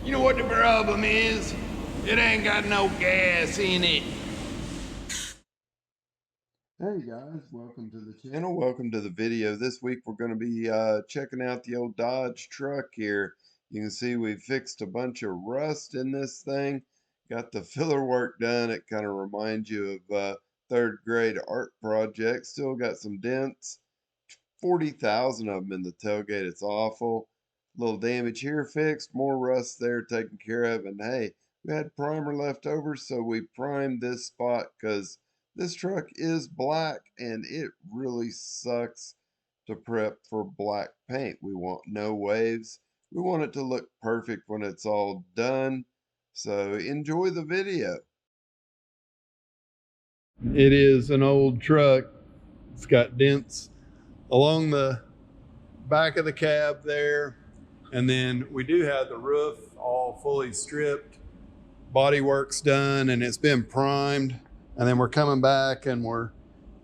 You know what the problem is? It ain't got no gas in it. Hey guys, welcome to the channel. Welcome to the video. This week we're going to be checking out the old Dodge truck here. You can see we fixed a bunch of rust in this thing. Got the filler work done. It kind of reminds you of third grade art project. Still got some dents. 40,000 of them in the tailgate. It's awful. Little damage here fixed. More rust there taken care of. And hey, we had primer left over, so we primed this spot because this truck is black and it really sucks to prep for black paint. We want no waves. We want it to look perfect when it's all done. So enjoy the video. It is an old truck. It's got dents along the back of the cab there. And then we do have the roof all fully stripped. Bodywork's done and it's been primed. And then we're coming back and we're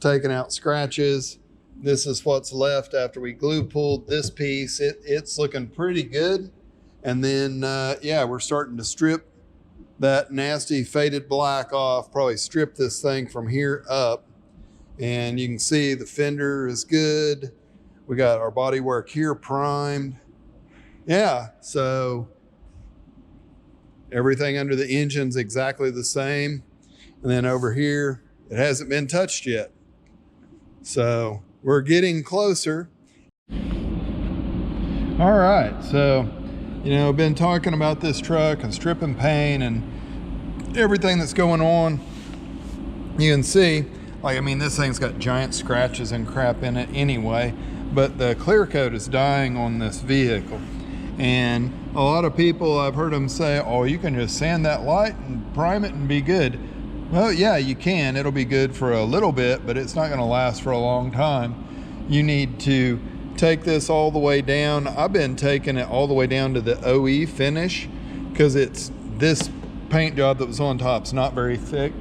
taking out scratches. This is what's left after we glue pulled this piece. It's looking pretty good. And then, yeah, we're starting to strip that nasty faded black off, probably strip this thing from here up. And you can see the fender is good. We got our bodywork here primed. Yeah, so everything under the engine's exactly the same. And then over here, it hasn't been touched yet. So we're getting closer. All right, so, you know, I've been talking about this truck and stripping paint and everything that's going on. You can see, like, I mean, this thing's got giant scratches and crap in it anyway, but the clear coat is dying on this vehicle. And a lot of people, I've heard them say, oh, you can just sand that light and prime it and be good. Well, yeah, you can. It'll be good for a little bit, but it's not going to last for a long time. You need to take this all the way down. I've been taking it all the way down to the OE finish because it's this paint job that was on top is not very thick.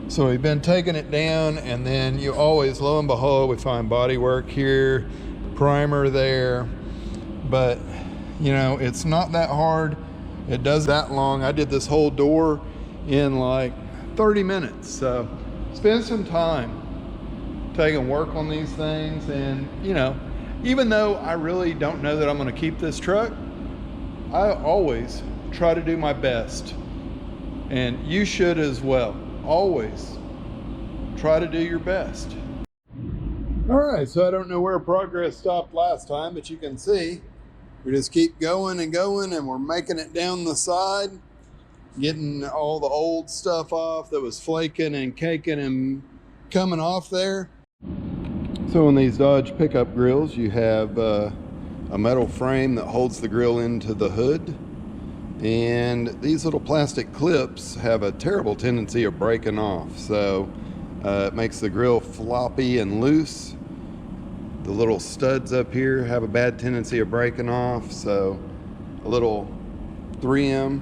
So we've been taking it down, and then you always, lo and behold, we find bodywork here, primer there. But, you know, it's not that hard. It does that long. I did this whole door in like 30 minutes. So spend some time taking work on these things. And, you know, even though I really don't know that I'm going to keep this truck, I always try to do my best. And you should as well. Always try to do your best. All right, so I don't know where progress stopped last time, but you can see we just keep going and going, and we're making it down the side, getting all the old stuff off that was flaking and caking and coming off there. So in these Dodge pickup grills, you have a metal frame that holds the grill into the hood. And these little plastic clips have a terrible tendency of breaking off. So it makes the grill floppy and loose. The little studs up here have a bad tendency of breaking off. So a little 3M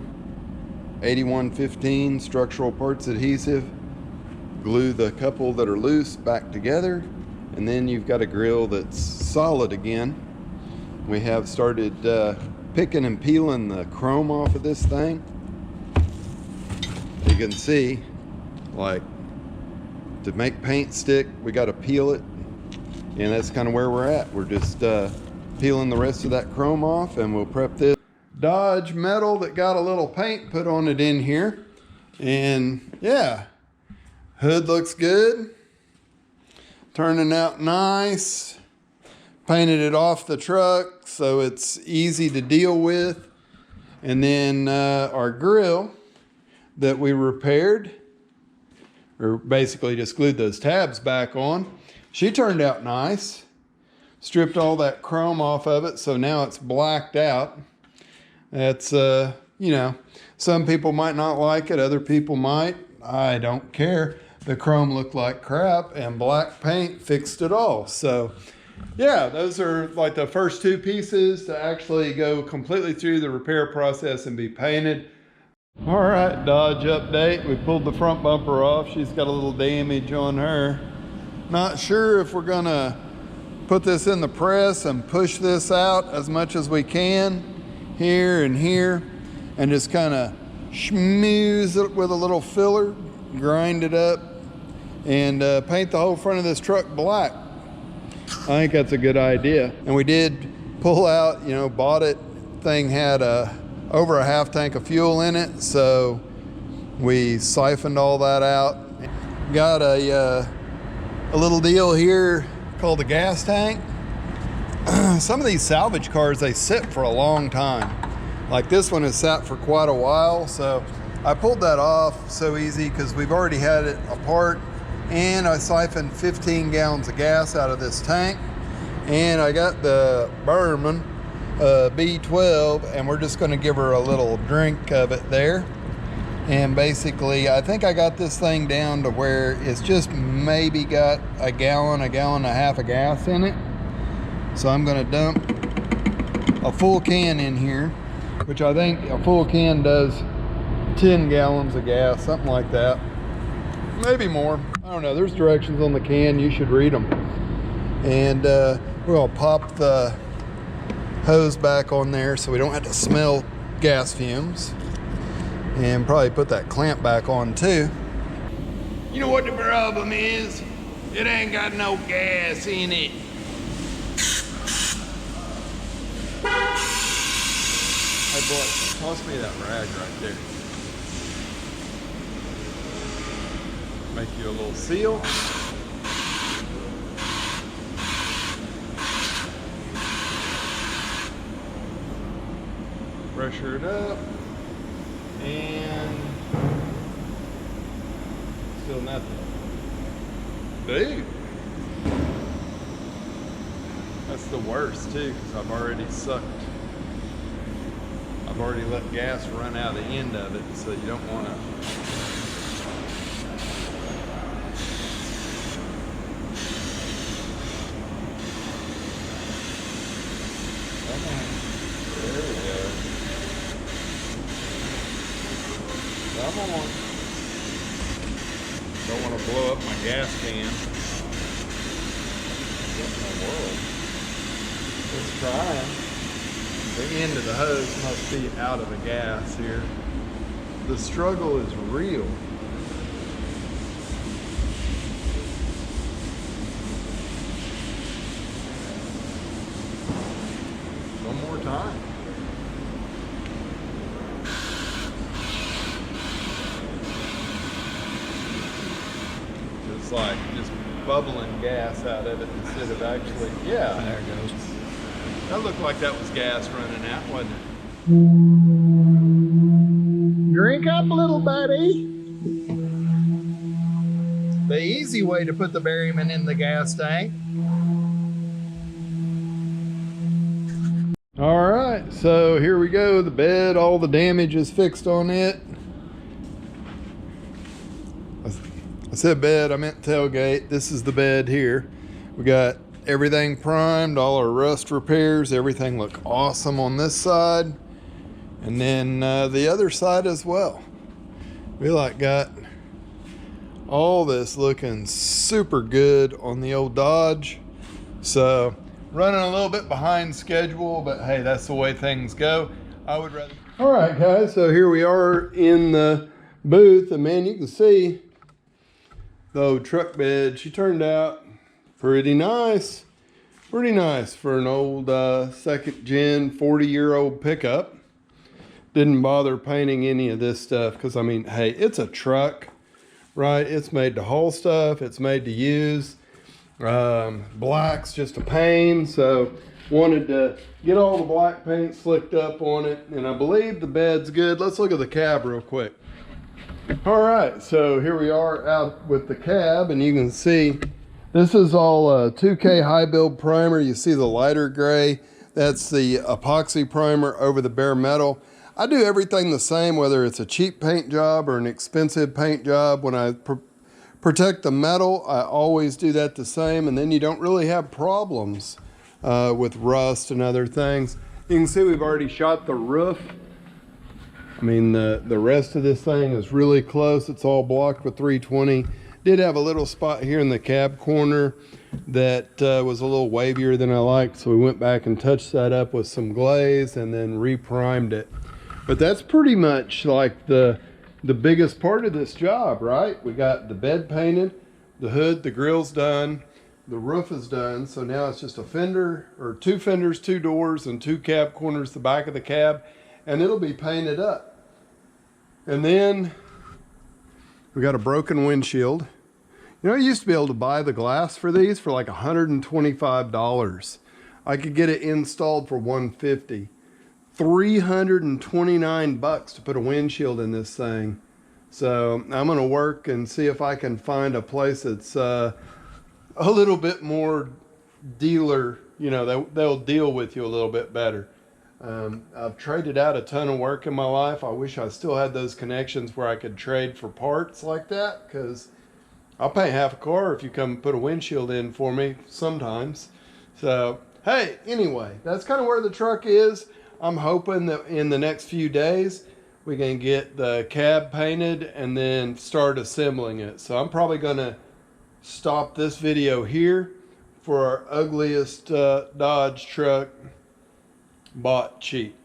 8115 structural parts adhesive, glue the couple that are loose back together, and then you've got a grill that's solid again. We have started picking and peeling the chrome off of this thing. You can see, like, to make paint stick, we got to peel it, and that's kind of where we're at. We're just peeling the rest of that chrome off, and we'll prep this Dodge metal that got a little paint put on it in here. And yeah, hood looks good, turning out nice. Painted it off the truck so it's easy to deal with. And then our grill that we repaired, or basically just glued those tabs back on, she turned out nice. Stripped all that chrome off of it, so now it's blacked out. That's, you know, some people might not like it, other people might. I don't care. The chrome looked like crap, and black paint fixed it all. So yeah, those are like the first two pieces to actually go completely through the repair process and be painted. All right, Dodge update. We pulled the front bumper off. She's got a little damage on her. Not sure if we're gonna put this in the press and push this out as much as we can here and here. and just kind of schmooze it with a little filler, grind it up, and paint the whole front of this truck black. I think that's a good idea. And we did pull out, you know, bought it. Thing had over a half tank of fuel in it, so we siphoned all that out. Got a little deal here called the gas tank. Some of these salvage cars, they sit for a long time. Like this one has sat for quite a while, so I pulled that off so easy because we've already had it apart, and I siphoned 15 gallons of gas out of this tank, and I got the Berman B12, and we're just going to give her a little drink of it there. And basically, I think I got this thing down to where it's just maybe got a gallon and a half of gas in it. So I'm going to dump a full can in here, which I think a full can does 10 gallons of gas, something like that. Maybe more. I don't know. There's directions on the can. You should read them. And we're going to pop the hose back on there so we don't have to smell gas fumes. And probably put that clamp back on too. You know what the problem is? It ain't got no gas in it. Hey boy, toss me that rag right there. Make you a little seal. Pressure it up. And still nothing. Dude, that's the worst too, because I've already sucked. I've already let gas run out the end of it, so you don't want to. There we go. Come on. Don't want to blow up my gas can. What in the world? It's trying. The end of the hose must be out of the gas here. The struggle is real. One more time. It's like just bubbling gas out of it instead of actually, yeah. There it goes. That looked like that was gas running out, wasn't it? Drink up, little buddy. The easy way to put the Berryman in the gas tank. All right, so here we go. The bed, all the damage is fixed on it. I said bed, I meant tailgate. This is the bed here. We got everything primed, all our rust repairs, everything look awesome on this side. And then the other side as well. We like got all this looking super good on the old Dodge. So running a little bit behind schedule, but hey, that's the way things go. I would rather. All right, guys, so here we are in the booth, and man, you can see the old truck bed. She turned out pretty nice for an old second gen 40-year-old pickup. Didn't bother painting any of this stuff because I mean, hey, it's a truck, right? It's made to haul stuff, it's made to use. Black's just a pain, so wanted to get all the black paint slicked up on it, and I believe the bed's good. Let's look at the cab real quick. All right, so here we are out with the cab, and you can see this is all 2K high build primer. You see the lighter gray, that's the epoxy primer over the bare metal. I do everything the same, whether it's a cheap paint job or an expensive paint job. When I protect the metal, I always do that the same, and then you don't really have problems with rust and other things. You can see we've already shot the roof. I mean, the rest of this thing is really close. It's all blocked with 320. Did have a little spot here in the cab corner that was a little wavier than I liked, so we went back and touched that up with some glaze and then re-primed it. But that's pretty much like the biggest part of this job, right? We got the bed painted, the hood, the grill's done, the roof is done. So now it's just a fender, or 2 fenders, 2 doors, and 2 cab corners, the back of the cab, and it'll be painted up. And then we got a broken windshield. You know, I used to be able to buy the glass for these for like $125. I could get it installed for $150. $329 to put a windshield in this thing. So I'm gonna work and see if I can find a place that's a little bit more dealer, you know, they'll deal with you a little bit better. I've traded out a ton of work in my life. I wish I still had those connections where I could trade for parts like that, because I'll pay half a car if you come put a windshield in for me sometimes. So hey, anyway, that's kind of where the truck is. I'm hoping that in the next few days we can get the cab painted and then start assembling it. So I'm probably gonna stop this video here for our ugliest Dodge truck bought cheap.